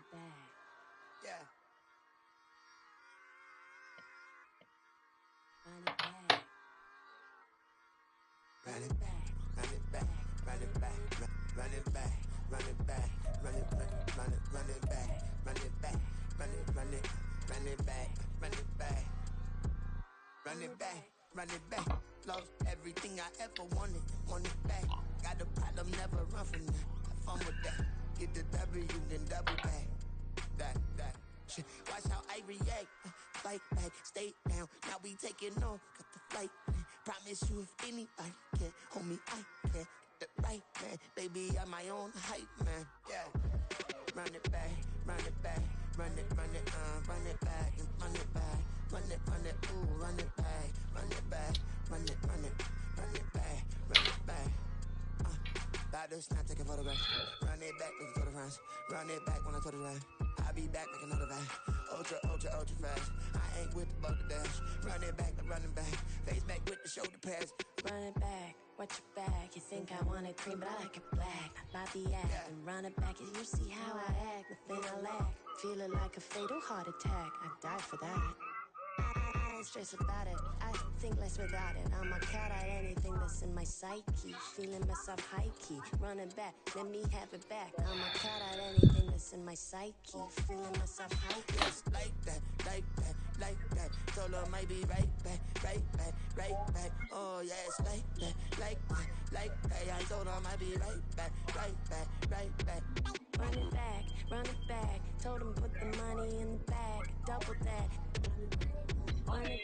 it back. Yeah. Run it back. Run it back. Run it back. Run it back. Run it back. Run it back. Run it back. Run it back. Run it back. Run it back. Run it back. Run it back. Run it back. Run it back. Lost everything I ever wanted. Want it back. Got a problem, never run from that. Have fun with that. Get the W, then double back. That. Shit. Watch how I react. Fight back, stay down. Now we taking off. Got the flight plan. Promise you if anybody can, homie, I can. Get the right man. Baby, I'm my own hype man. Yeah. Run it back, run it back. Run it back, and run it back. Run it, ooh, run it back. Run it back, run it back. Run it back. About to snap, take a photograph. Run it back, make a total friends. Run it back when I told it right. I'll be back, make another back. Ultra fast. I ain't with the boat to dash. Run it back, running back. Face back with the shoulder pads. Run it back, watch your back. You think I want it cream, but I like it black. About the act, and run it back. You see how I act, nothing I lack. Feeling like a fatal heart attack. I'd die for that. I don't stress about it, I think less without it. I'm a cat at anything that's in my psyche. Feeling myself high-key, running back, let me have it back. I'm a cat at anything that's in my psyche. Feeling myself high-key. Yes, like that. Told her might be right back. Oh yes, like that. I told her might be right back. Run it back. Told him put the money in the bag. Double that. Run it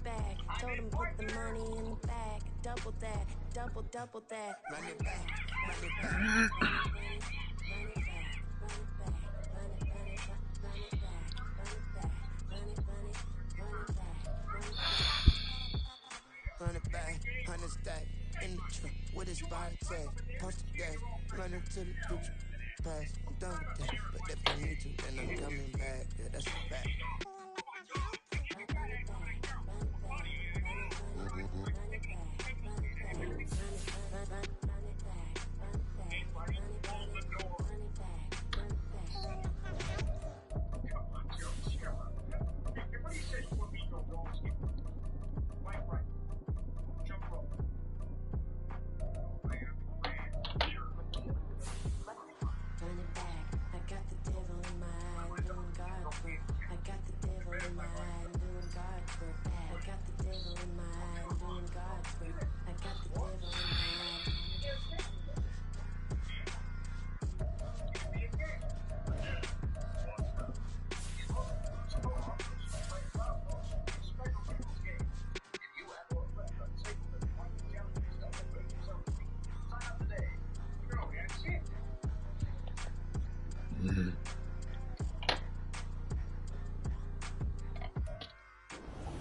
back. Told him put the money in the bag. Double that. Double that. Run it back. Run it back, 100 stack in the truck with his body tag. Post the gas, running to the future past. I'm done with that, but if I need to, then I'm coming back. Yeah, that's a fact.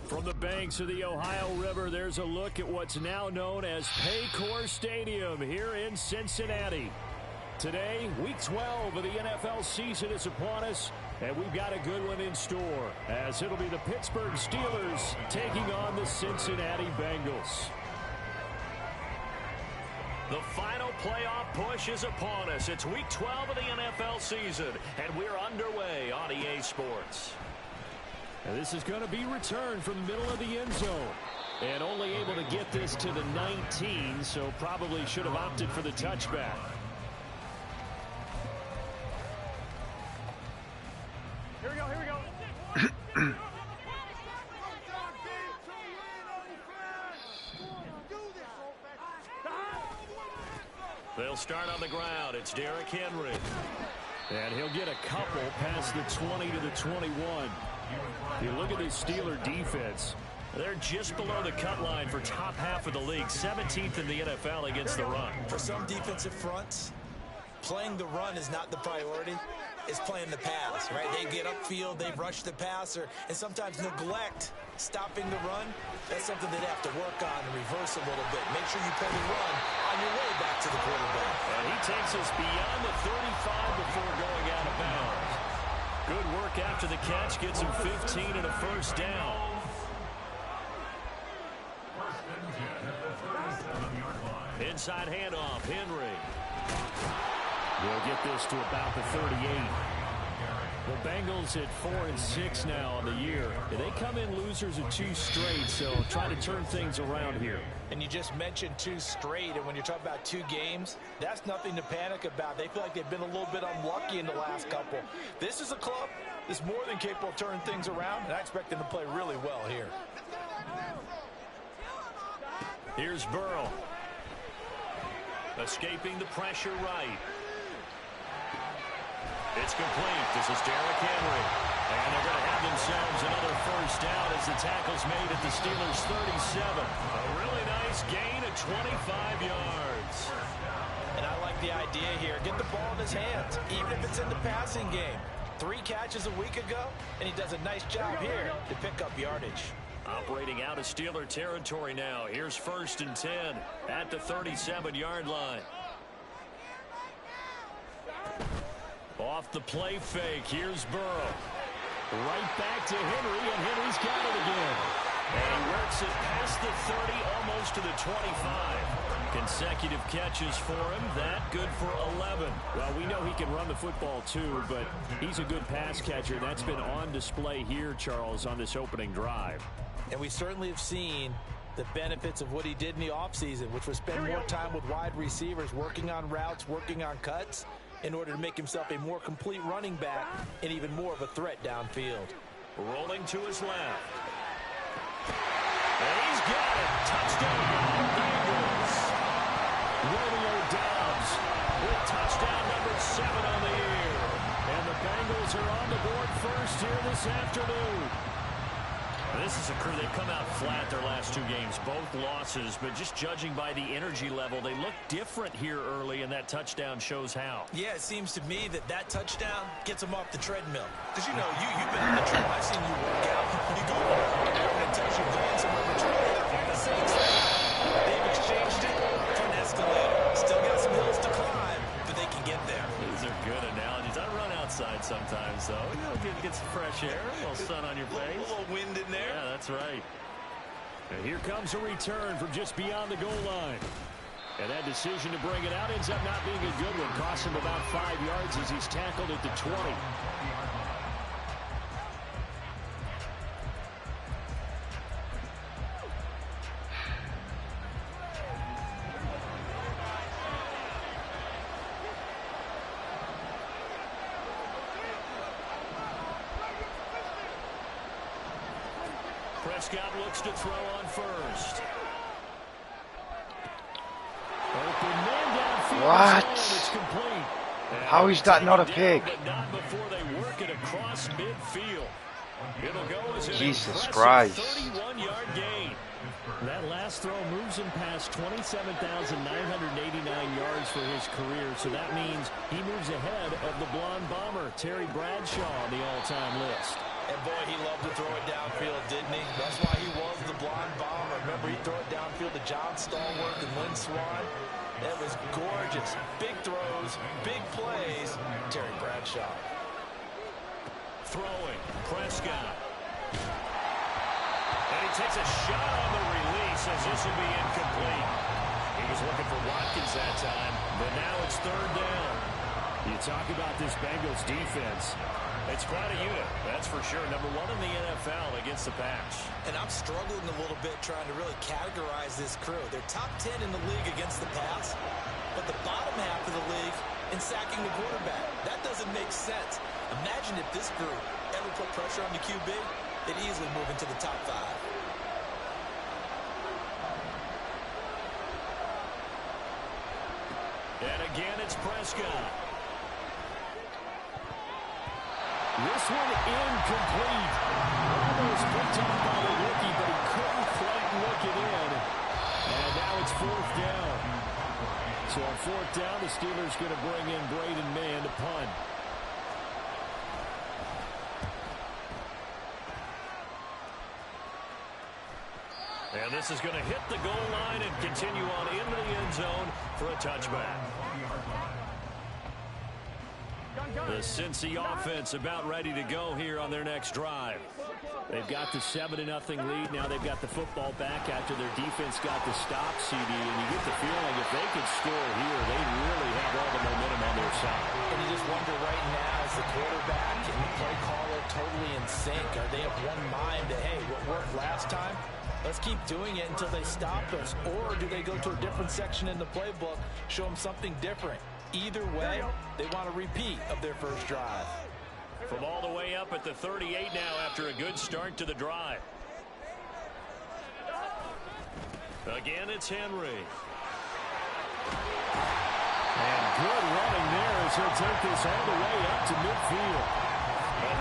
From the banks of the Ohio River, there's a look at what's now known as Paycor Stadium here in Cincinnati. Today, Week 12 of the NFL season is upon us, and we've got a good one in store, as it'll be the Pittsburgh Steelers taking on the Cincinnati Bengals. The final playoff push is upon us. It's Week 12 of the NFL season, and we're underway on EA Sports. And this is going to be returned from the middle of the end zone. And only able to get this to the 19, so probably should have opted for the touchback. Here we go. They'll start on the ground. It's Derrick Henry. And he'll get a couple past the 20 to the 21. You look at this Steeler defense. They're just below the cut line for top half of the league, 17th in the NFL against the run. For some defensive fronts, playing the run is not the priority. It's playing the pass, right? They get upfield, they rush the passer, and sometimes neglect stopping the run. That's something they'd have to work on and reverse a little bit. Make sure you play the run on your way back to the quarterback. And he takes us beyond the 35 before going out of bounds. Good work after the catch, gets him 15 and a first down. Inside handoff, Henry. We'll get this to about the 38. The Bengals at 4-6 now on the year. They come in losers of 2 straight, so try to turn things around here. And you just mentioned 2 straight, and when you're talking about 2 games, that's nothing to panic about. They feel like they've been a little bit unlucky in the last couple. This is a club that's more than capable of turning things around, and I expect them to play really well here. Here's Burrow. Escaping the pressure right. It's complete. This is Derrick Henry. And they're going to have themselves another first down as the tackle's made at the Steelers' 37. A really nice gain of 25 yards. And I like the idea here. Get the ball in his hands, even if it's in the passing game. 3 catches a week ago, and he does a nice job here to pick up yardage. Operating out of Steeler territory now. Here's 1st and 10 at the 37-yard line. Off the play fake, here's Burrow. Right back to Henry, and Henry's got it again. And he works it past the 30, almost to the 25. Consecutive catches for him. That good for 11. Well, we know he can run the football too, but he's a good pass catcher. That's been on display here, Charles, on this opening drive. And we certainly have seen the benefits of what he did in the offseason, which was spend more time with wide receivers, working on routes, working on cuts, in order to make himself a more complete running back and even more of a threat downfield. Rolling to his left. And he's got it. Touchdown, Bengals. Romeo Doubs with touchdown number 7 on the year. And the Bengals are on the board first here this afternoon. This is a crew. They've come out flat their last 2 games, both losses, but just judging by the energy level, they look different here early, and that touchdown shows how. Yeah, it seems to me that touchdown gets them off the treadmill. Because, you know, you've been on the treadmill. I've seen you work out. You go to work out, and it tells you going somewhere on the treadmill. They're the same thing. They've exchanged it for an escalator. Still got some hills to climb, but they can get there. These are good analogies. I run outside sometimes, though. You know, get some fresh air, a little sun on your face. A little wind in there. Yeah, that's right. And here comes a return from just beyond the goal line. And that decision to bring it out ends up not being a good one. Costs him about 5 yards as he's tackled at the 20. Prescott looks to throw on first. Open man downfield. What? It's complete. How is that not a pick? But not before they work it across midfield. It'll go as an Jesus impressive Christ. 31-yard gain. That last throw moves him past 27,989 yards for his career, so that means he moves ahead of the blonde bomber, Terry Bradshaw, on the all-time list. And boy, he loved to throw it downfield, didn't he? That's why he was the blonde bomber. Remember, he'd throw it downfield to John Stallworth and Lynn Swann. It was gorgeous. Big throws, big plays. Terry Bradshaw. Throwing, Prescott. And he takes a shot on the release as this will be incomplete. He was looking for Watkins that time, but now it's 3rd down. You talk about this Bengals defense. It's quite a unit, that's for sure. Number 1 in the NFL against the pass. And I'm struggling a little bit trying to really categorize this crew. They're top 10 in the league against the pass, but the bottom half of the league in sacking the quarterback. That doesn't make sense. Imagine if this group ever put pressure on the QB, they'd easily move into the top 5. And again, it's Prescott. This one incomplete. Almost picked up by the rookie, but he couldn't quite look it in. And now it's 4th down. So on 4th down, the Steelers going to bring in Braden Mann to punt. And this is going to hit the goal line and continue on into the end zone for a touchback. The Cincy offense about ready to go here on their next drive. They've got the 7-0 lead. Now they've got the football back after their defense got the stop, CD. And you get the feeling if they could score here, they really have all the momentum on their side. And you just wonder right now as the quarterback and play caller totally in sync? Are they of one mind that, hey, what worked last time, let's keep doing it until they stop us? Or do they go to a different section in the playbook, show them something different? Either way, they want a repeat of their first drive. From all the way up at the 38 now after a good start to the drive. Again, it's Henry. And good running there as he'll take this all the way up to midfield.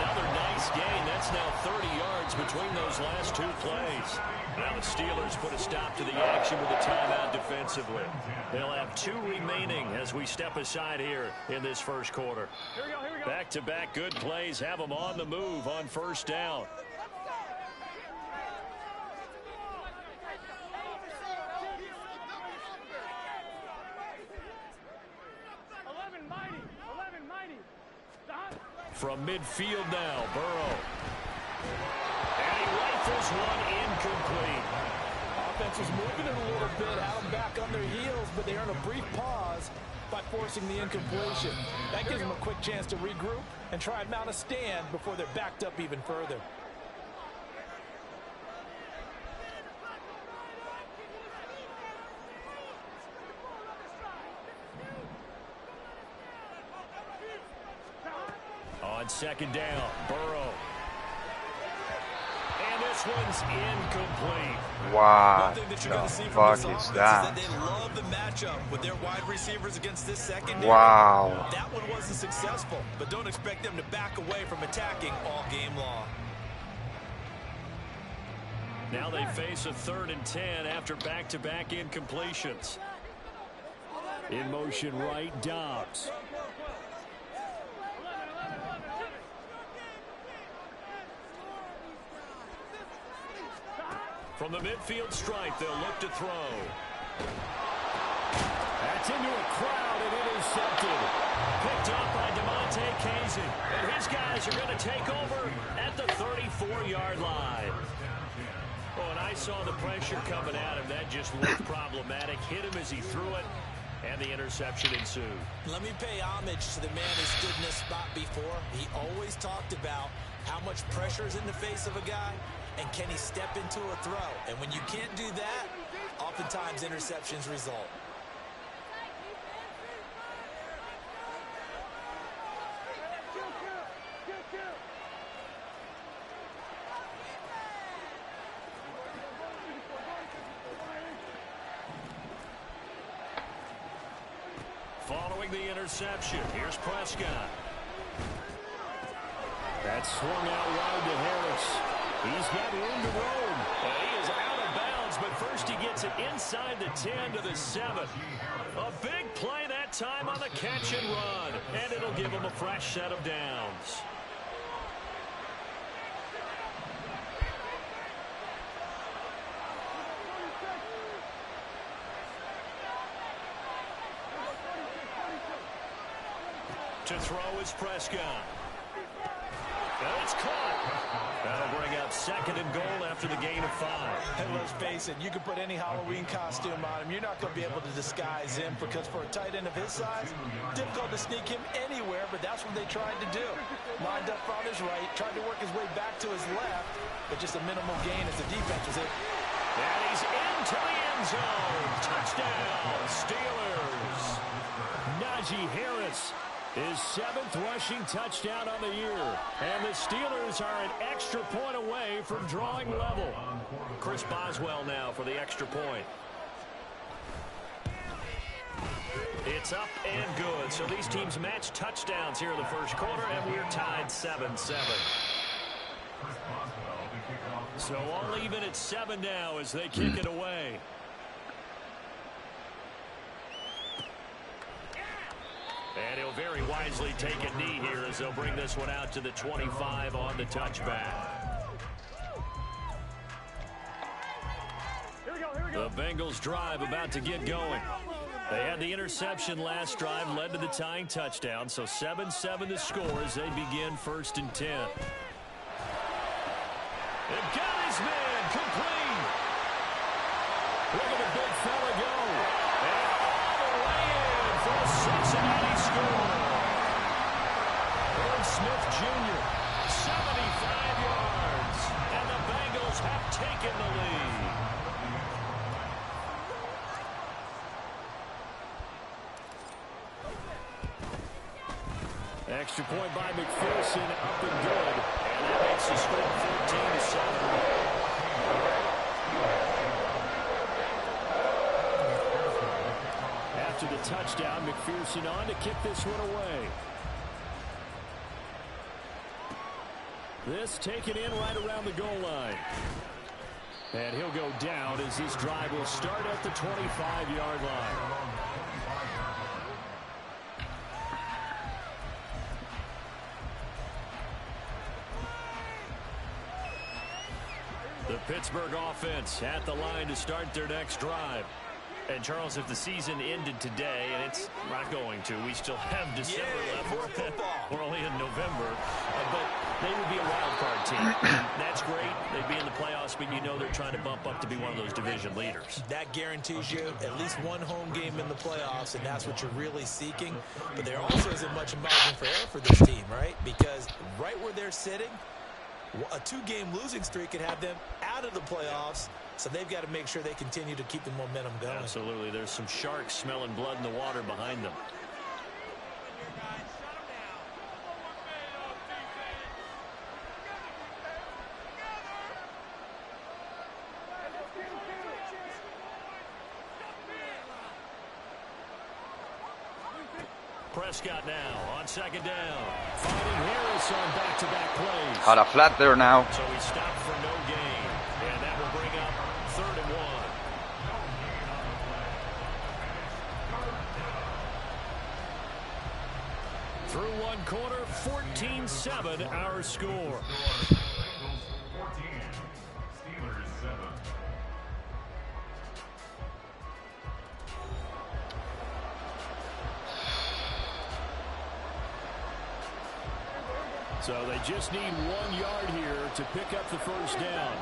Another nice gain. That's now 30 yards between those last two plays. Now the Steelers put a stop to the action with a timeout defensively. They'll have 2 remaining as we step aside here in this first quarter. Here we go. Back-to-back good plays have them on the move on first down. From midfield now, Burrow. And he rifles one incomplete. Offense was moving it a little bit, had them back on their heels, but they earn a brief pause by forcing the incompletion. That gives them a quick chance to regroup and try and mount a stand before they're backed up even further. On second down, Burrow. And this one's incomplete. Wow, One thing that the you're going to see from fuck this is offense that? is that they love the matchup with their wide receivers against this secondary. Wow. That one wasn't successful, but don't expect them to back away from attacking all game long. Now they face a 3rd and 10 after back-to-back incompletions. In motion right, Dobbs. From the midfield stripe, they'll look to throw. That's into a crowd and intercepted. Picked up by DeMonte Casey. And his guys are going to take over at the 34-yard line. Oh, and I saw the pressure coming at him. That just looked problematic. Hit him as he threw it, and the interception ensued. Let me pay homage to the man who stood in this spot before. He always talked about how much pressure is in the face of a guy, and can he step into a throw? And when you can't do that, oftentimes interceptions result. Following the interception, here's Prescott. That's swung out wide to Harris. He's got room to roam. And he is out of bounds, but first he gets it inside the 10 to the 7. A big play that time on the catch and run. And it'll give him a fresh set of downs. To throw is Prescott. And it's caught. That'll bring up 2nd and goal after the gain of 5. And let's face it, you can put any Halloween costume on him. You're not going to be able to disguise him because for a tight end of his size, difficult to sneak him anywhere, but that's what they tried to do. Lined up on his right, tried to work his way back to his left, but just a minimal gain as the defense was it. And he's into the end zone. Touchdown, Steelers. Najee Harris. His 7th rushing touchdown on the year. And the Steelers are an extra point away from drawing level. Chris Boswell now for the extra point. It's up and good. So these teams match touchdowns here in the first quarter, and we're tied 7-7. So all even at 7 now as they kick it away. And he'll very wisely take a knee here as they'll bring this one out to the 25 on the touchback. Here we go. The Bengals drive about to get going. They had the interception last drive, led to the tying touchdown, so 7-7 the score as they begin 1st and 10. They've got his man complete. Look at the big fella go. And all the way in for a Cincinnati score. Irv Smith Jr. 75 yards. And the Bengals have taken the lead. Extra point by McPherson, up and good. And that makes the score 14-7. After the touchdown, McPherson on to kick this one away. This taken in right around the goal line. And he'll go down as this drive will start at the 25-yard line. The Pittsburgh offense at the line to start their next drive. And, Charles, if the season ended today, and it's not going to, we still have December left. We're only in November. But they would be a wild card team. That's great. They'd be in the playoffs, but you know they're trying to bump up to be one of those division leaders. That guarantees you at least one home game in the playoffs, and that's what you're really seeking. But there also isn't much margin for error for this team, right? Because right where they're sitting, a two-game losing streak could have them out of the playoffs. So they've got to make sure they continue to keep the momentum going. Absolutely. There's some sharks smelling blood in the water behind them. Prescott now on second down. Finding Harris on back-to-back plays. Had a flat there now. So he stopped for no gain. And that will bring up 3rd and 1. Through one quarter, 14-7 our score. So they just need 1 yard here to pick up the first down.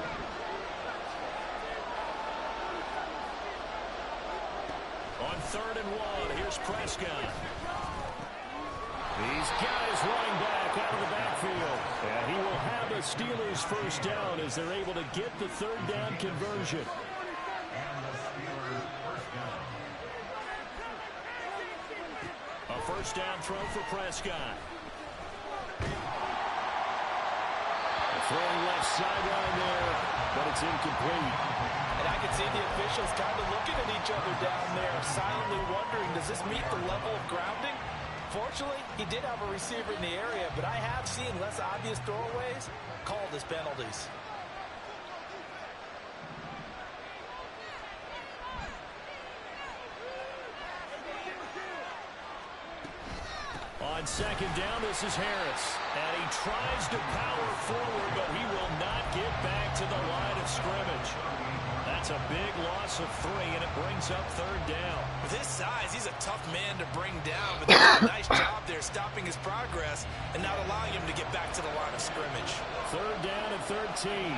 On 3rd and 1, here's Prescott. He's got his running back out of the backfield. And he will have the Steelers first down as they're able to get the 3rd down conversion. A first down throw for Prescott. Throwing left sideline there, but it's incomplete. And I can see the officials kind of looking at each other down there, silently wondering, does this meet the level of grounding? Fortunately, he did have a receiver in the area, but I have seen less obvious throwaways called as penalties. On second down, this is Harris. And he tries to power forward, but he will not get back to the line of scrimmage. That's a big loss of 3, and it brings up 3rd down. With his size, he's a tough man to bring down, but they did a nice job there stopping his progress and not allowing him to get back to the line of scrimmage. 3rd down and 13.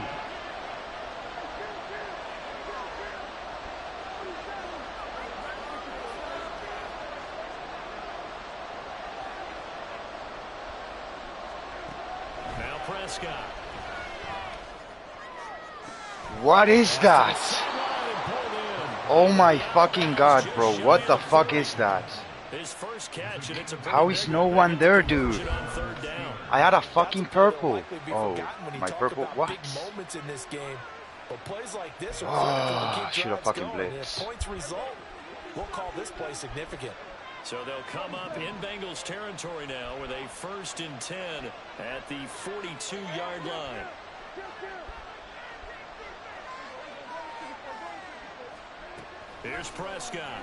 Prescott. What is that? Oh my fucking god, bro. What the fuck is that? How is no one there, dude? I had a fucking purple. Oh, my purple. What? Oh, should have fucking blitzed. We'll call this play significant. So they'll come up in Bengals territory now with a 1st and 10 at the 42-yard line. Here's Prescott.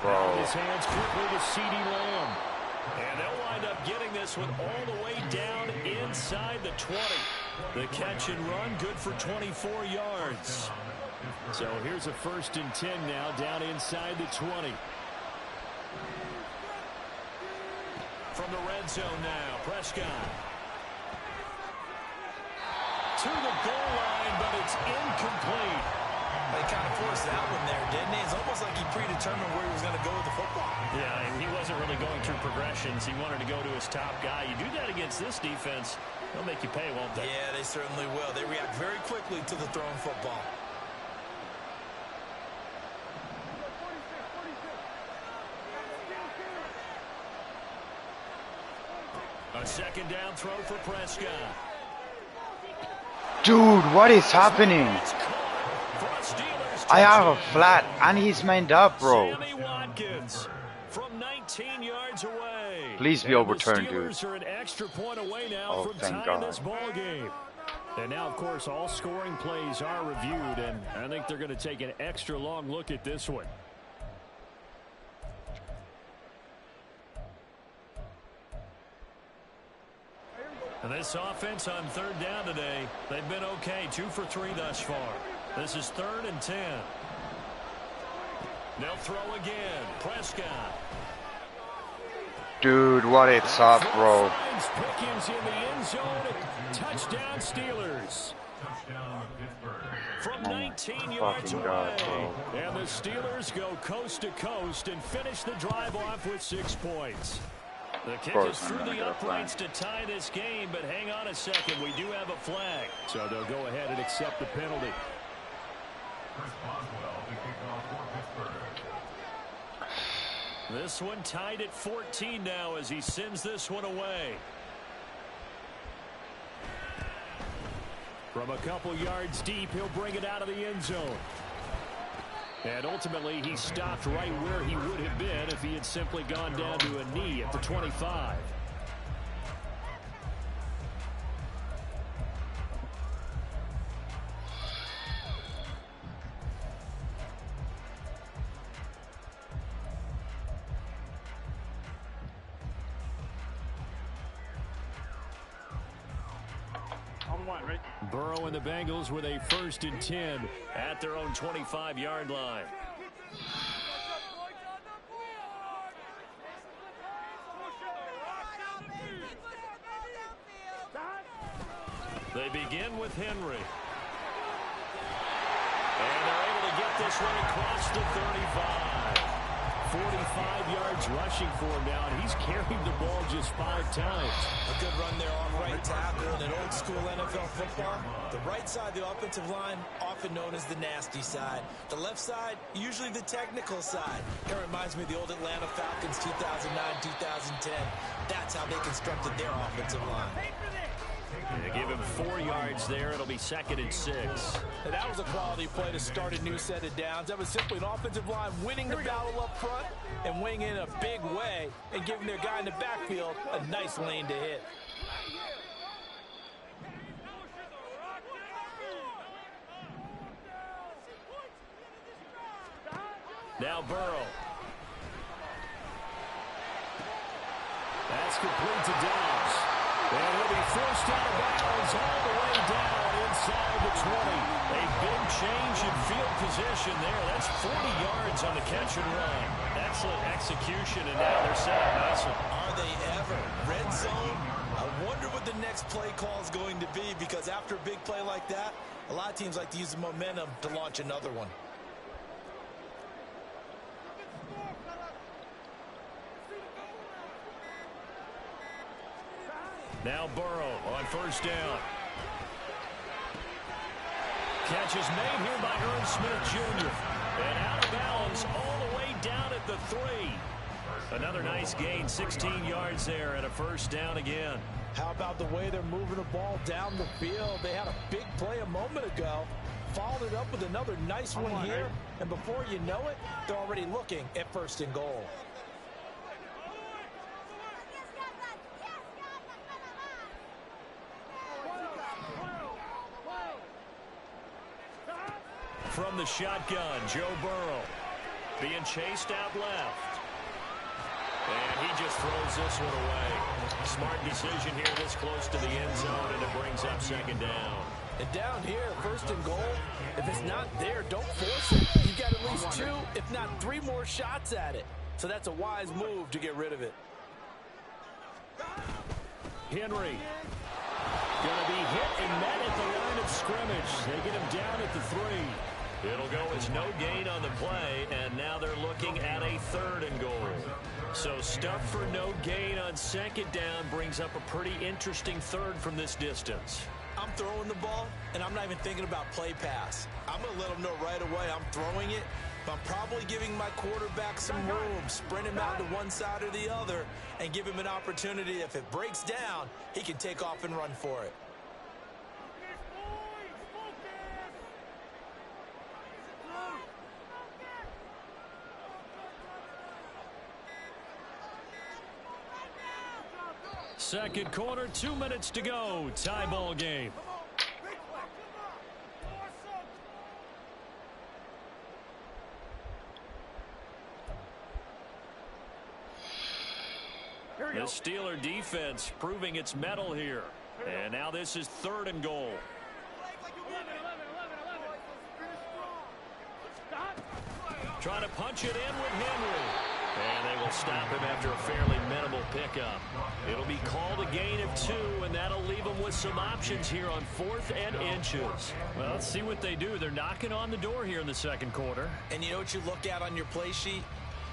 Bro. His hands quickly to CeeDee Lamb. And they'll wind up getting this one all the way down inside the 20. The catch and run, good for 24 yards. So here's a 1st and 10 now down inside the 20. From the red zone now, Prescott. To the goal line, but it's incomplete. They kind of forced that one there, didn't he? It's almost like he predetermined where he was going to go with the football. Yeah, he wasn't really going through progressions. He wanted to go to his top guy. You do that against this defense, they'll make you pay, won't they? Yeah, they certainly will. They react very quickly to the thrown football. A second down throw for Prescott. Dude, what is happening? I have a flat and he's manned up, bro. Sammy Watkins from 19 yards away. Please be overturned, dude. The Steelers are an extra point away now Oh, from thank tying God. this ball game. And now, of course, all scoring plays are reviewed, and I think they're going to take an extra long look at this one. And this offense on third down today, they've been okay. 2 for 3 thus far. This is 3rd and 10. They'll throw again. Prescott. Dude, what it's up, bro. Finds Pickens in the end zone. Touchdown Steelers. From 19 yards fucking away. God, bro. And the Steelers go coast to coast and finish the drive off with 6 points. The kick is through the uprights to tie this game, but hang on a second. We do have a flag. So they'll go ahead and accept the penalty. This one tied at 14 now as he sends this one away. From a couple yards deep, he'll bring it out of the end zone. And ultimately, he stopped right where he would have been if he had simply gone down to a knee at the 25. Burrow and the Bengals with a 1st and 10 at their own 25-yard line. They begin with Henry. And they're able to get this one across the 35. 45 yards rushing for him now, and he's carried the ball just 5 times. A good run there off right tackle in an old-school NFL football. The right side of the offensive line, often known as the nasty side. The left side, usually the technical side. It reminds me of the old Atlanta Falcons 2009-2010. That's how they constructed their offensive line. They give him 4 yards there. It'll be 2nd and 6. And that was a quality play to start a new set of downs. That was simply an offensive line winning the battle up front and winning in a big way and giving their guy in the backfield a nice lane to hit. Now Burrow. That's complete to Dobbs. And he'll be forced out of bounds all the way down inside the 20. A big change in field position there. That's 40 yards on the catch and run. Excellent execution, and now they're set up nicely. Are they ever? Red zone? I wonder what the next play call is going to be, because after a big play like that, a lot of teams like to use the momentum to launch another one. Now Burrow on 1st down. Catch is made here by Irv Smith Jr. And out of bounds all the way down at the 3. Another nice gain, 16 yards there, and a 1st down again. How about the way they're moving the ball down the field? They had a big play a moment ago, followed it up with another nice one here, and before you know it, they're already looking at 1st and goal. From the shotgun, Joe Burrow being chased out left. And he just throws this one away. Smart decision here this close to the end zone, and it brings up 2nd down. And down here, 1st and goal, if it's not there, don't force it. You've got at least 2, if not 3 more shots at it. So that's a wise move to get rid of it. Henry going to be hit and met at the line of scrimmage. They get him down at the 3. It'll go as no gain on the play, and now they're looking at a 3rd and goal. So stuff for no gain on 2nd down brings up a pretty interesting 3rd from this distance. I'm throwing the ball, and I'm not even thinking about play pass. I'm going to let them know right away I'm throwing it, but I'm probably giving my quarterback some room, sprint him out to one side or the other, and give him an opportunity. If it breaks down, he can take off and run for it. Second quarter, 2 minutes to go. Tie ball game. The Steeler defense proving its mettle here. And now this is 3rd and goal. Trying to punch it in with Henry. And they will stop him after a fairly minimal pickup. It'll be called a gain of 2, and that'll leave them with some options here on 4th and inches. Well, let's see what they do. They're knocking on the door here in the second quarter. And you know what you look at on your play sheet?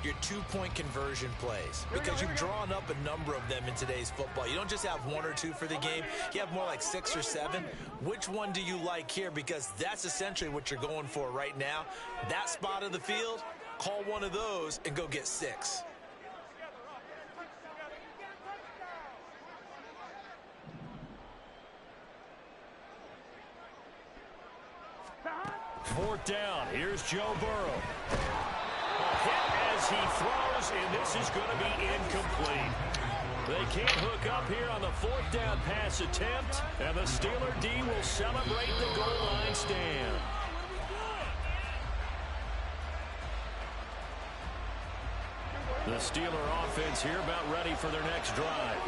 Your 2-point conversion plays, because you've drawn up a number of them in today's football. You don't just have 1 or 2 for the game. You have more like 6 or 7. Which one do you like here? Because that's essentially what you're going for right now. That spot of the field, call one of those and go get 6. Fourth down. Here's Joe Burrow. A hit as he throws, and this is going to be incomplete. They can't hook up here on the 4th down pass attempt, and the Steeler D will celebrate the goal line stand. The Steeler offense here about ready for their next drive.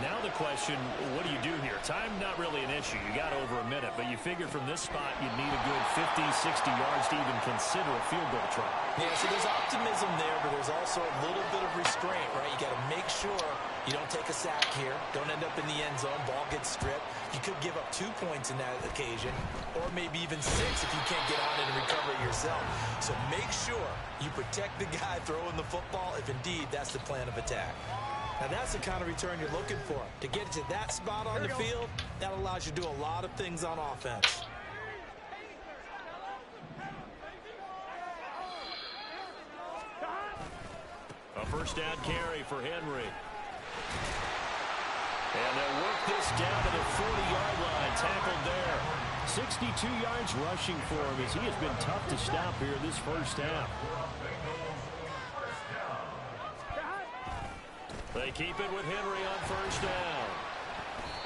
Now the question, what do you do here? Time not really an issue. You got over a minute, but you figure from this spot you'd need a good 50, 60 yards to even consider a field goal try. Yeah, so there's optimism there, but there's also a little bit of restraint, right? You got to make sure you don't take a sack here. Don't end up in the end zone. Ball gets stripped. You could give up 2 points in that occasion, or maybe even 6 if you can't get on it and recover it yourself. So make sure you protect the guy throwing the football if indeed that's the plan of attack. Now that's the kind of return you're looking for. To get to that spot on the field, that allows you to do a lot of things on offense. A first down carry for Henry. And they'll work this down to the 40-yard line. Tackled there. 62 yards rushing for him as he has been tough to stop here this first half. They keep it with Henry on first down.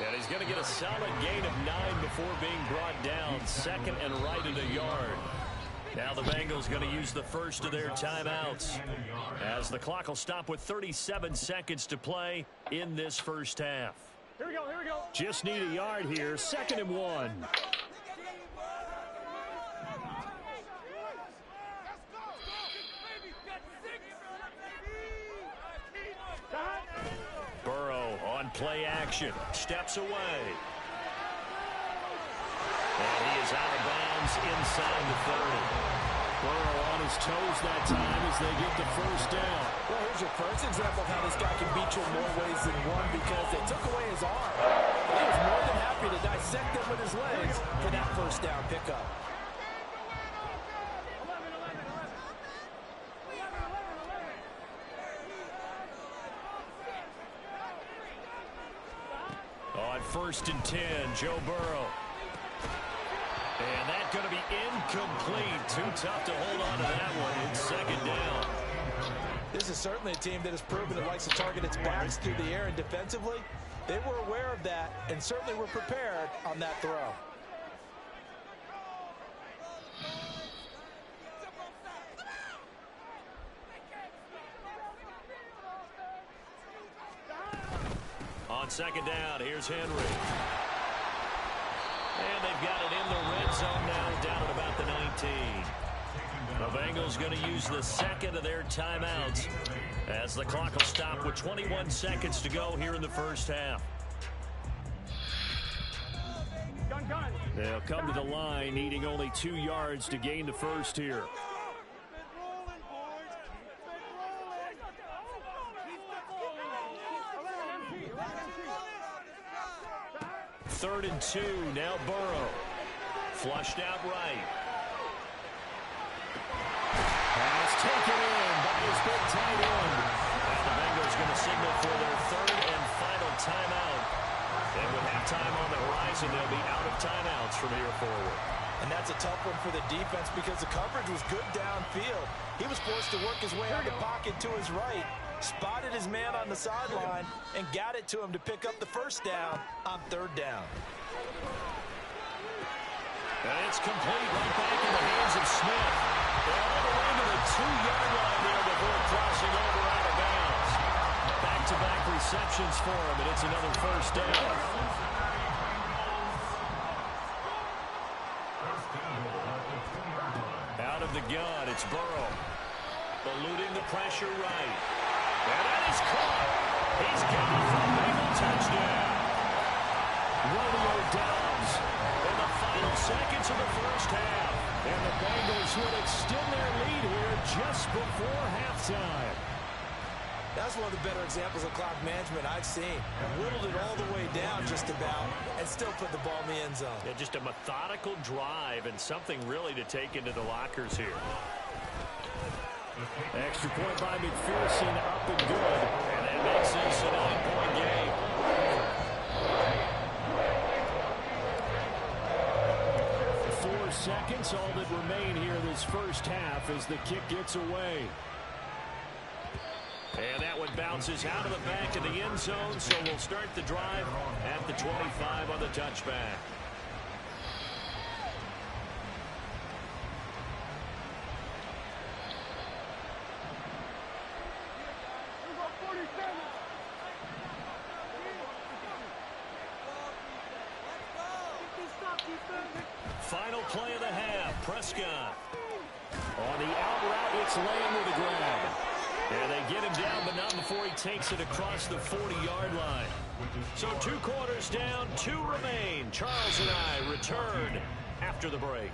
And he's going to get a solid gain of 9 before being brought down. 2nd and right at a yard. Now the Bengals going to use the first of their timeouts, as the clock will stop with 37 seconds to play in this first half. Here we go, here we go. Just need a yard here. 2nd and 1. Burrow on play action. Steps away. And he is out of bounds inside the 30. Burrow on his toes that time as they get the first down. Well, here's your first example of how this guy can beat you in more ways than one, because they took away his arm. He was more than happy to dissect them with his legs for that first down pickup. On 1st and 10, Joe Burrow. And that's going to be incomplete. Too tough to hold on to that one. It's 2nd down. This is certainly a team that has proven it likes to target its backs through the air, and defensively, they were aware of that and certainly were prepared on that throw. On 2nd down, here's Henry. And they've got it in the red zone now, down at about the 19. The Bengals going to use the 2nd of their timeouts as the clock will stop with 21 seconds to go here in the first half. Gun. They'll come to the line, needing only 2 yards to gain the first here. Third and 2, now Burrow. Flushed out right. Pass taken in by his big tight end. And the Bengals going to signal for their third and final timeout. And with halftime on the horizon, they'll be out of timeouts from here forward. And that's a tough one for the defense because the coverage was good downfield. He was forced to work his way out of the pocket to his right, spotted his man on the sideline, and got it to him to pick up the first down on third down. And it's complete right back in the hands of Smith. They're all the way to the 2-yard line there before crossing over out of bounds. Back-to-back receptions for him, and it's another first down. Out of the gun, it's Burrow. Eluding the pressure right. And that is caught. He's got it for a Bengal touchdown. Romeo Dobbs in the final seconds of the first half. And the Bengals would extend their lead here just before halftime. That's one of the better examples of clock management I've seen. Whittled it all the way down just about and still put the ball in the end zone. Yeah, just a methodical drive and something really to take into the lockers here. Extra point by McPherson, up and good. And that makes this a 9-point game. Seconds, all that remain here this first half as the kick gets away. And that one bounces out of the back of the end zone, so we'll start the drive at the 25 on the touchback. Final play of the half, Prescott. On the out route, it's Lamb with a grab. And they get him down, but not before he takes it across the 40-yard line. So 2 quarters down, 2 remain. Charles and I return after the break.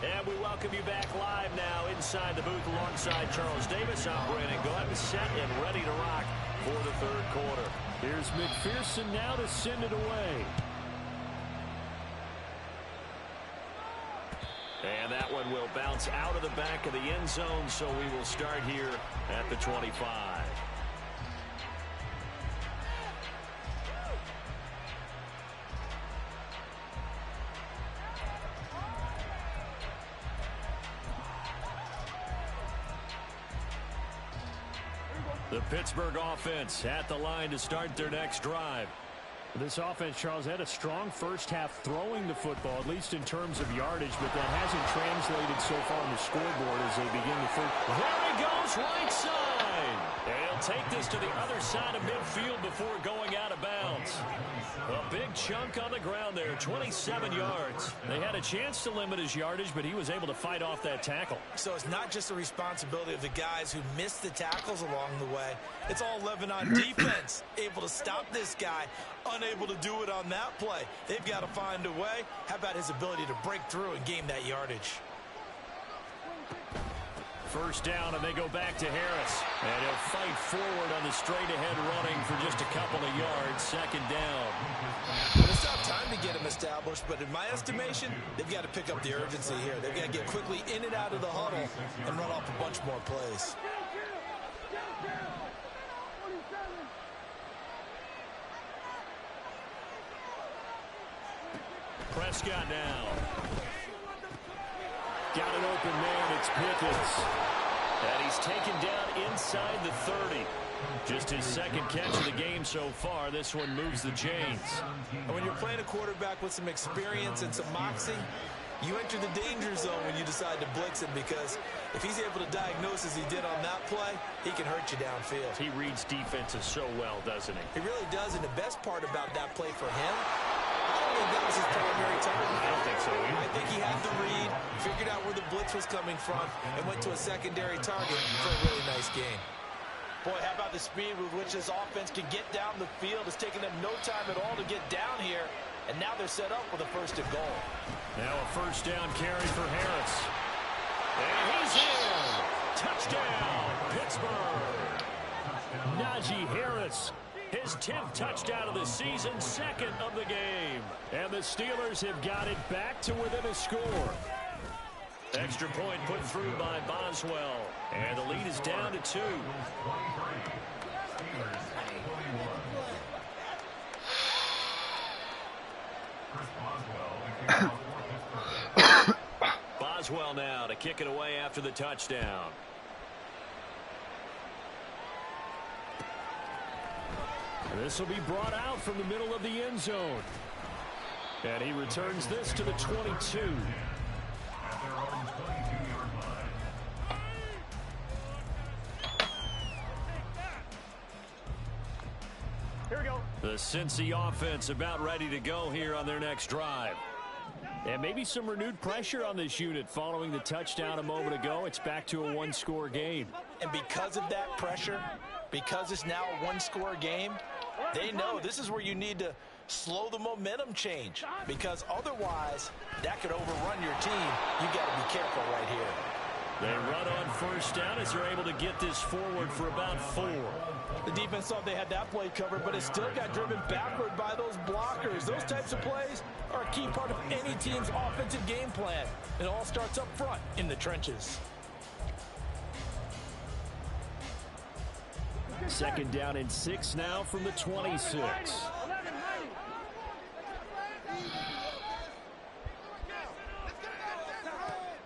And we welcome you back live now inside the booth alongside Charles Davis. I'm Brandon Gordon, set and ready to rock for the third quarter. Here's McPherson now to send it away. And that one will bounce out of the back of the end zone, so we will start here at the 25. The Pittsburgh offense at the line to start their next drive. This offense, Charles, had a strong first half throwing the football, at least in terms of yardage, but that hasn't translated so far on the scoreboard as they begin the third. There he goes, right side. And he'll take this to the other side of midfield before going out of bounds. A big chunk on the ground there, 27 yards. They had a chance to limit his yardage, but he was able to fight off that tackle. So it's not just the responsibility of the guys who missed the tackles along the way. It's all 11 on defense, able to stop this guy, unable to do it on that play. They've got to find a way. How about his ability to break through and gain that yardage? First down, and they go back to Harris. And he'll fight forward on the straight-ahead running for just a couple of yards. Second down. It's not time to get him established, but in my estimation, they've got to pick up the urgency here. They've got to get quickly in and out of the huddle and run off a bunch more plays. Prescott now. Got an open man, it's Pickens. And he's taken down inside the 30. Just his second catch of the game so far. This one moves the chains. And when you're playing a quarterback with some experience and some moxie, you enter the danger zone when you decide to blitz him, because if he's able to diagnose as he did on that play, he can hurt you downfield. He reads defenses so well, doesn't he? He really does, and the best part about that play for him, I don't think that was his primary target. I don't think so either. I think he had the read, figured out where the blitz blitz was coming from and went to a secondary target for a really nice gain. Boy, how about the speed with which this offense can get down the field? It's taken them no time at all to get down here, and now they're set up with a first and goal. Now a first down carry for Harris. And he's in. Touchdown, Pittsburgh. Najee Harris, his 10th touchdown of the season, 2nd of the game. And the Steelers have got it back to within a score. Extra point put through by Boswell. And the lead is down to 2. Boswell now to kick it away after the touchdown. This will be brought out from the middle of the end zone. And he returns this to the 22. Here we go. The Cincy offense about ready to go here on their next drive. And maybe some renewed pressure on this unit following the touchdown a moment ago. It's back to a one-score game. And because of that pressure, because it's now a one-score game, they know this is where you need to slow the momentum change, because otherwise that could overrun your team. You got to be careful right here. They run on first down as they're able to get this forward for about 4. The defense thought they had that play covered, but it still got driven backward by those blockers. Those types of plays are a key part of any team's offensive game plan. It all starts up front in the trenches. 2nd down and 6 now from the 26.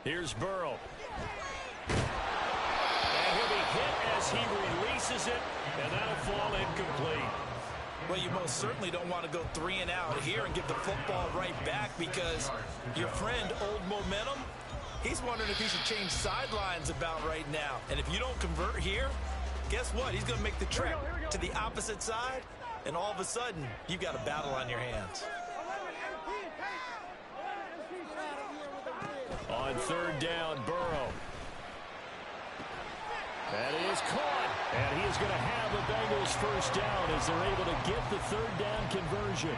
Here's Burrow. And he'll be hit as he releases it, and that'll fall incomplete. Well, you most certainly don't want to go 3 and out here and get the football right back, because your friend, Old Momentum, he's wondering if he should change sidelines about right now. And if you don't convert here, guess what? He's going to make the trek to the opposite side, and all of a sudden, you've got a battle on your hands. On 3rd down, Burrow. That is caught, and he is going to have the Bengals first down as they're able to get the 3rd down conversion.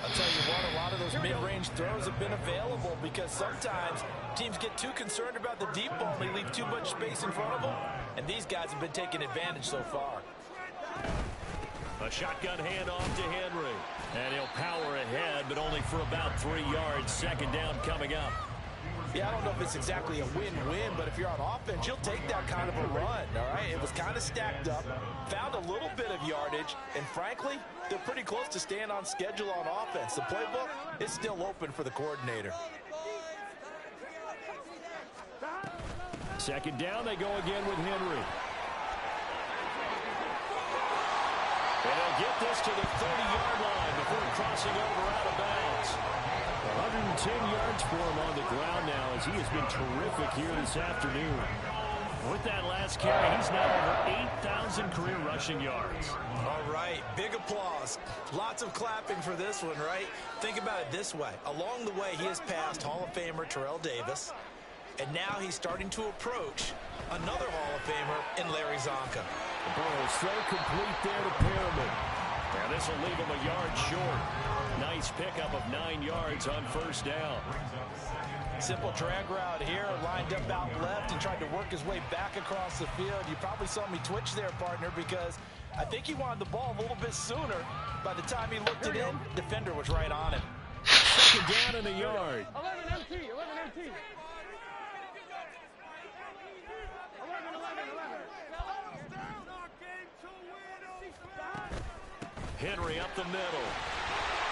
I'll tell you what, a lot of those mid-range throws have been available, because sometimes teams get too concerned about the deep ball and they leave too much space in front of them, and these guys have been taking advantage so far. A shotgun handoff to Henry, and he'll power ahead, but only for about 3 yards. 2nd down coming up. Yeah, I don't know if it's exactly a win-win, but if you're on offense, you'll take that kind of a run, all right? It was kind of stacked up, found a little bit of yardage, and frankly, they're pretty close to staying on schedule on offense. The playbook is still open for the coordinator. 2nd down, they go again with Henry. And he'll get this to the 30-yard line before crossing over out of bounds. 110 yards for him on the ground now, as he has been terrific here this afternoon. With that last carry, he's now over 8,000 career rushing yards. All right, big applause. Lots of clapping for this one, right? Think about it this way. Along the way, he has passed Hall of Famer Terrell Davis, and now he's starting to approach another Hall of Famer in Larry Zonka. The ball is so complete there to Perriman. And this will leave him a yard short. Nice pickup of 9 yards on first down. Simple drag route here, lined up out left and tried to work his way back across the field. You probably saw me twitch there, partner, because I think he wanted the ball a little bit sooner. By the time he looked it in, defender was right on him. 2nd down and a yard. 11 MT, 11 MT. 11. Henry up the middle.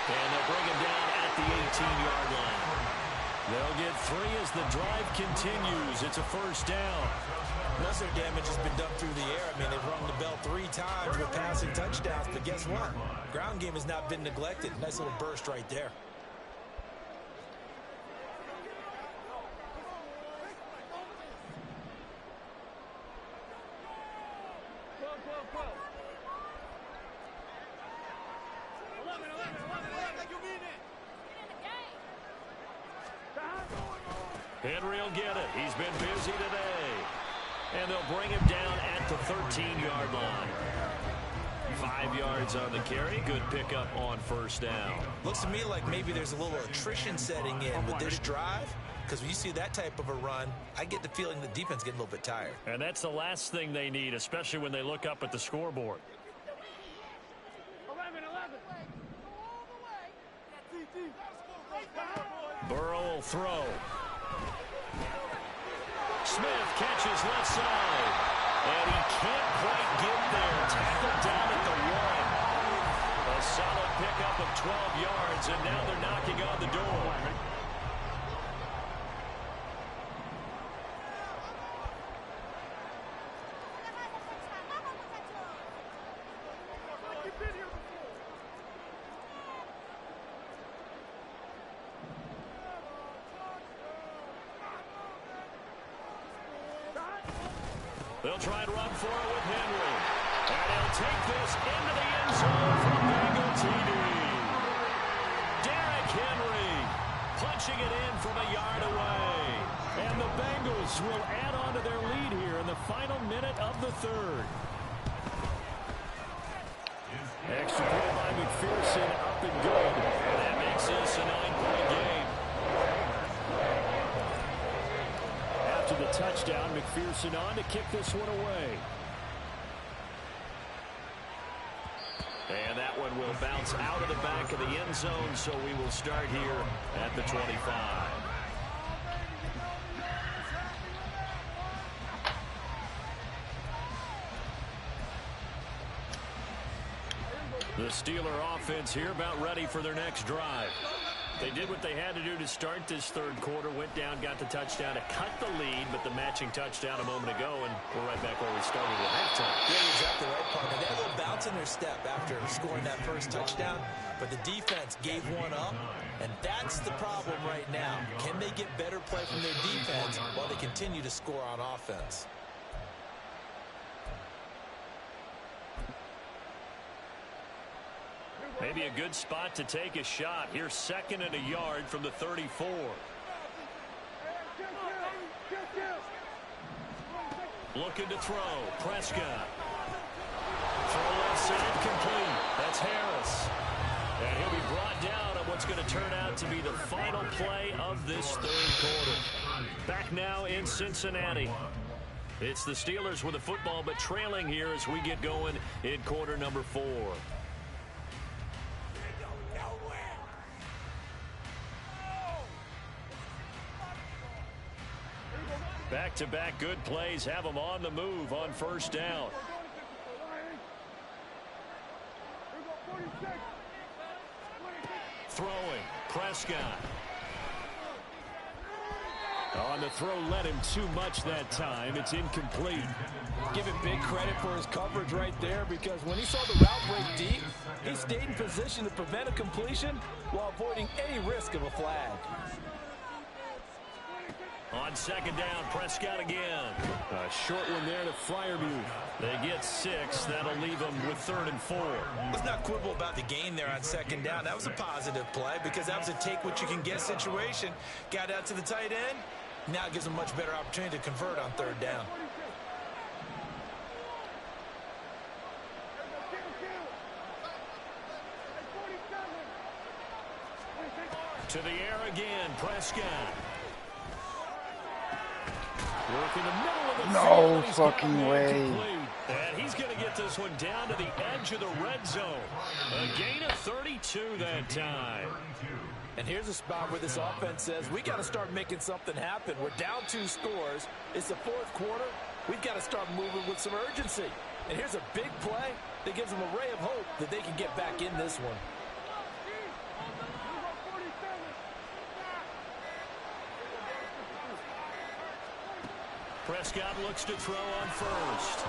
And they'll bring him down at the 18-yard line. They'll get 3 as the drive continues. It's a first down. Most of their damage has been done through the air. I mean, they've rung the bell 3 times with passing touchdowns. But guess what? Ground game has not been neglected. Nice little burst right there. Henry will get it. He's been busy today. And they'll bring him down at the 13-yard line. 5 yards on the carry. Good pickup on first down. Looks to me like maybe there's a little attrition setting in with this drive. Because when you see that type of a run, I get the feeling the defense getting a little bit tired. And that's the last thing they need, especially when they look up at the scoreboard. 11. Burrow will throw. Smith catches left side. And he can't quite get there. Tackled down at the 1. A solid pickup of 12 yards, and now they're knocking on the door. They'll try and run for it with Henry. And he'll take this into the end zone from Bengal TD. Derrick Henry punching it in from a yard away. And the Bengals will add on to their lead here in the final minute of the third. Extra point by McPherson, up and good. And that makes this a 9-point game. After the touchdown, McPherson on to kick this one away. And that one will bounce out of the back of the end zone, so we will start here at the 25. The Steeler offense here about ready for their next drive. They did what they had to do to start this third quarter, went down, got the touchdown to cut the lead, but the matching touchdown a moment ago, and we're right back where we started at halftime. Yeah, exactly right, partner. They had a little bounce in their step after scoring that first touchdown, but the defense gave one up, and that's the problem right now. Can they get better play from their defense while they continue to score on offense? Maybe a good spot to take a shot. Here's 2nd and a yard from the 34. Looking to throw. Prescott. Throw left side complete. That's Harris. And he'll be brought down on what's going to turn out to be the final play of this third quarter. Back now in Cincinnati. It's the Steelers with the football, but trailing here as we get going in quarter number 4. Back-to-back good plays have them on the move on first down. Throwing. Prescott. On the throw, led him too much that time. It's incomplete. Give him big credit for his coverage right there, because when he saw the route break deep, he stayed in position to prevent a completion while avoiding any risk of a flag. On second down, Prescott again. A short one there to Freiermuth. They get 6. That'll leave them with 3rd and 4. Let's not quibble about the gain there on second down. That was a positive play because that was a take-what-you-can-get situation. Got out to the tight end. Now it gives them a much better opportunity to convert on third down. To the air again, Prescott. Work in the middle of the No field. fucking way. And he's going to get this one down to the edge of the red zone. A gain of 32 that time. And here's a spot where this offense says, we got to start making something happen. We're down 2 scores. It's the 4th quarter. We've got to start moving with some urgency. And here's a big play that gives them a ray of hope that they can get back in this one. Prescott looks to throw on first.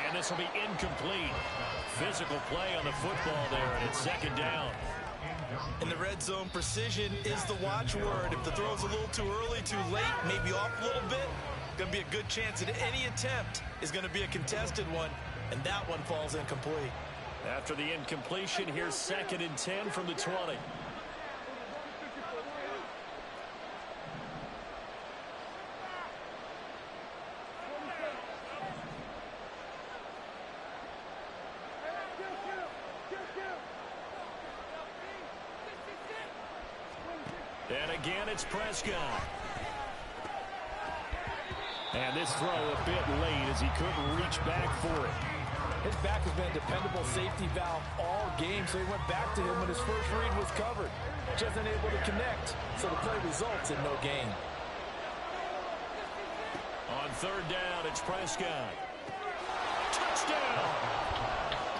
And this will be incomplete. Physical play on the football there, and it's second down. In the red zone, precision is the watchword. If the throw's a little too early, too late, maybe off a little bit, going to be a good chance that any attempt is going to be a contested one, and that one falls incomplete. After the incompletion, here's 2nd and 10 from the 20. again, it's Prescott. And this throw a bit late as he couldn't reach back for it. His back has been a dependable safety valve all game, so he went back to him when his first read was covered. Just unable to connect, so the play results in no gain. On third down, it's Prescott. Touchdown!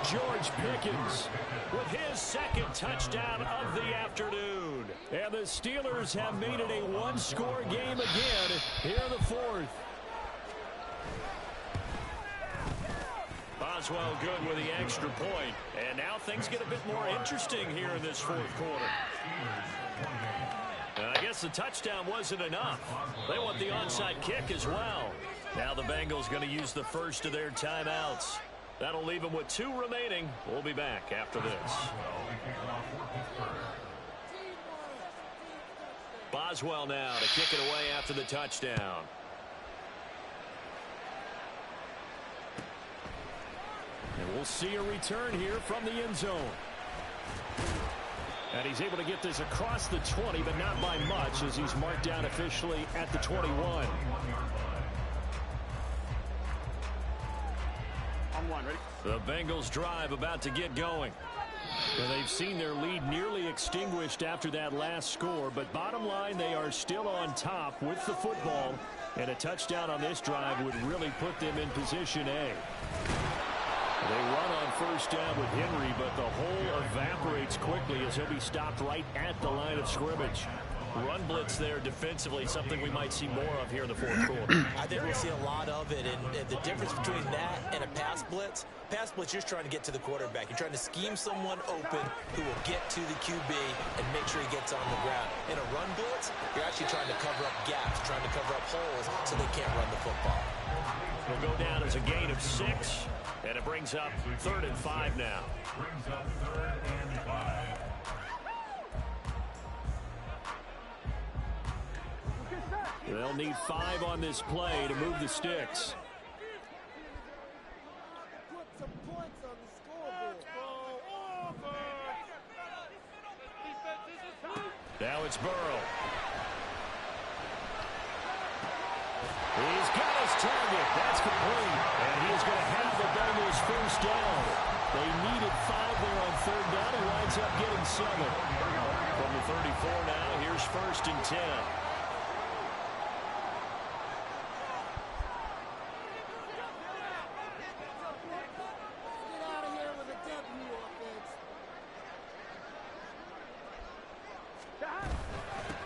George Pickens with his second touchdown of the afternoon. And the Steelers have made it a one-score game again here in the fourth. Boswell good with the extra point. And now things get a bit more interesting here in this fourth quarter. And I guess the touchdown wasn't enough. They want the onside kick as well. Now the Bengals going to use the first of their timeouts. That'll leave them with 2 remaining. We'll be back after this. Boswell now to kick it away after the touchdown. And we'll see a return here from the end zone. And he's able to get this across the 20, but not by much as he's marked down officially at the 21. The Bengals drive about to get going. And they've seen their lead nearly extinguished after that last score, but bottom line, they are still on top with the football, and a touchdown on this drive would really put them in position A. They run on first down with Henry, but the hole evaporates quickly as he'll be stopped right at the line of scrimmage. Run blitz there defensively, something we might see more of here in the fourth quarter. I think we'll see a lot of it, and the difference between that and a pass blitz, you're just trying to get to the quarterback. You're trying to scheme someone open who will get to the QB and make sure he gets on the ground. In a run blitz, you're actually trying to cover up gaps, trying to cover up holes so they can't run the football. It'll go down as a gain of 6, and it brings up 3rd and 5 now. They'll need 5 on this play to move the sticks. Put some points on the scoreboard. Now it's Burrow. He's got his target. That's complete. And he is going to have the Bengals first down. They needed 5 there on third down. He winds up getting 7. From the 34 now, here's 1st and 10.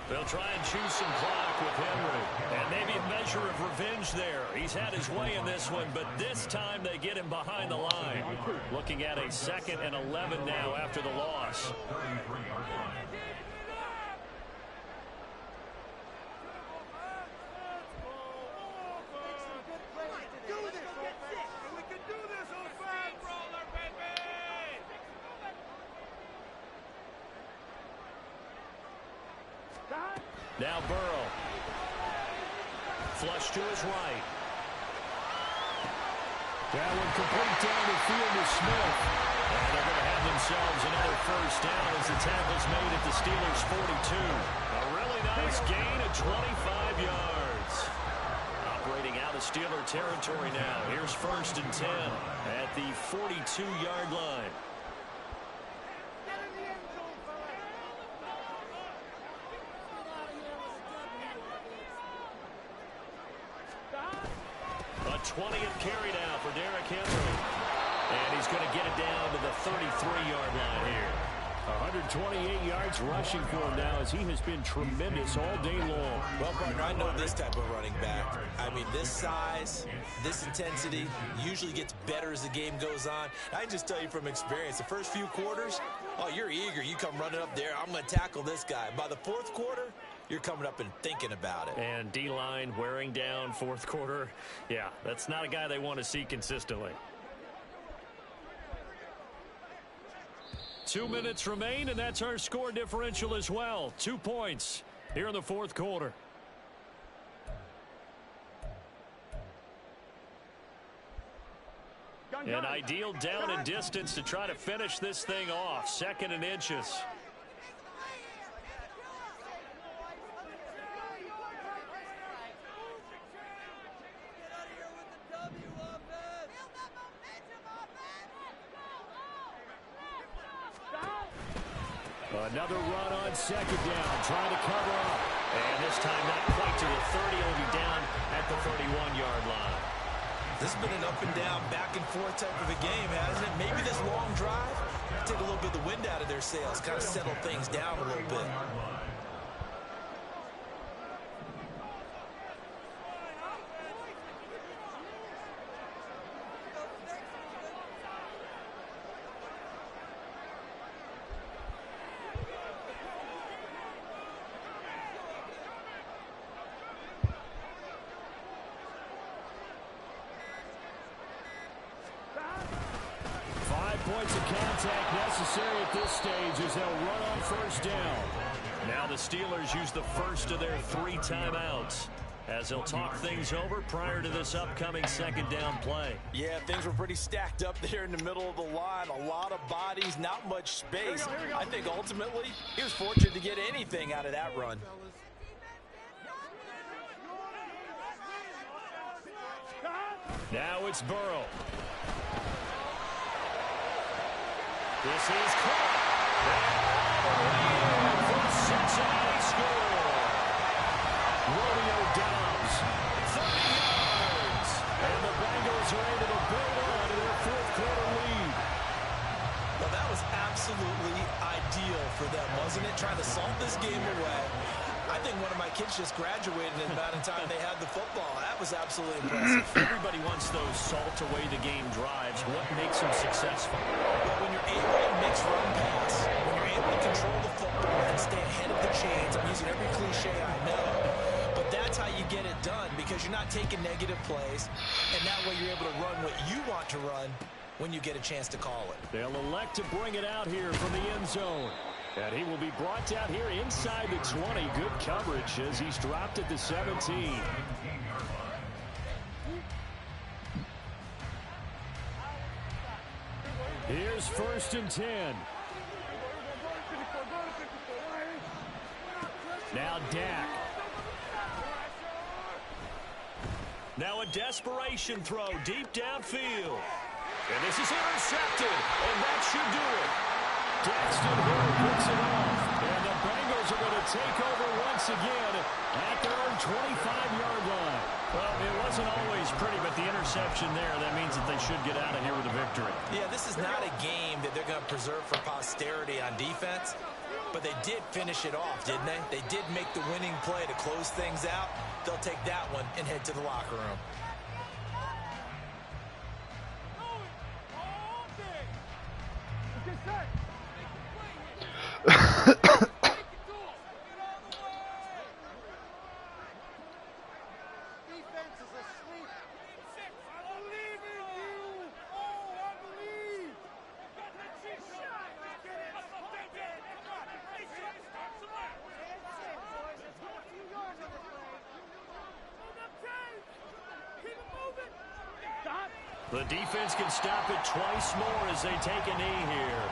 They'll try and choose some clock with Henry. And maybe a measure of revenge there. He's had his way in this one, but this time they get him behind the line. Looking at a 2nd and 11 now after the loss. Now Burrow. Flush to his right. That one complete down the field to Smith. And they're going to have themselves another first down as the tackle's made at the Steelers' 42. A really nice gain of 25 yards. Operating out of Steeler territory now. Here's 1st and 10 at the 42-yard line. A 20th carry now for Derrick Henry. And he's going to get it down to the 33-yard line here. 128 yards rushing for him now as he has been tremendous all day long. Well, partner, I know this type of running back. I mean, this size, this intensity usually gets better as the game goes on. I can just tell you from experience, the first few quarters, oh, you're eager. You come running up there, I'm going to tackle this guy. By the 4th quarter, you're coming up and thinking about it. And D-line wearing down 4th quarter. Yeah, that's not a guy they want to see consistently. 2 minutes remain, and that's our score differential as well. 2 points here in the 4th quarter. An ideal down and distance to try to finish this thing off. 2nd and inches. Another run on second down, trying to cover up. And this time not quite to the 30, will be down at the 31-yard line. This has been an up and down, back and forth type of a game, hasn't it? Maybe this long drive take a little bit of the wind out of their sails, kind of settle things down a little bit. 5 points of contact necessary at this stage as they'll run on first down. Now the Steelers use the first of their 3 timeouts as they'll talk things over prior to this upcoming second down play. Yeah, things were pretty stacked up there in the middle of the line. A lot of bodies, not much space. Here we go. I think ultimately he was fortunate to get anything out of that run. Now it's Burrow. This is caught. For Cincinnati score. Romeo Dobbs, 30 yards. And the Bengals are able to build on to their fourth-quarter lead. Well, that was absolutely ideal for them, wasn't it? Trying to salt this game away. I think one of my kids just graduated in the amount of time they had the football. That was absolutely impressive. Everybody wants those salt-away-the-game drives. What makes them successful? But when you're able to mix run pass, when you're able to control the football and stay ahead of the chains, I'm using every cliche I know, but that's how you get it done because you're not taking negative plays, and that way you're able to run what you want to run when you get a chance to call it. They'll elect to bring it out here from the end zone. And he will be brought down here inside the 20. Good coverage as he's dropped at the 17. Here's 1st and 10. Now Dak. Now a desperation throw deep downfield. And this is intercepted, and that should do it. Daxton Hill picks it off, and the Bengals are going to take over once again at their own 25-yard line. Well, it wasn't always pretty, but the interception there, that means that they should get out of here with a victory. Yeah, this is not a game that they're going to preserve for posterity on defense, but they did finish it off, didn't they? They did make the winning play to close things out. They'll take that one and head to the locker room. The defense can stop it twice more as they take a knee here.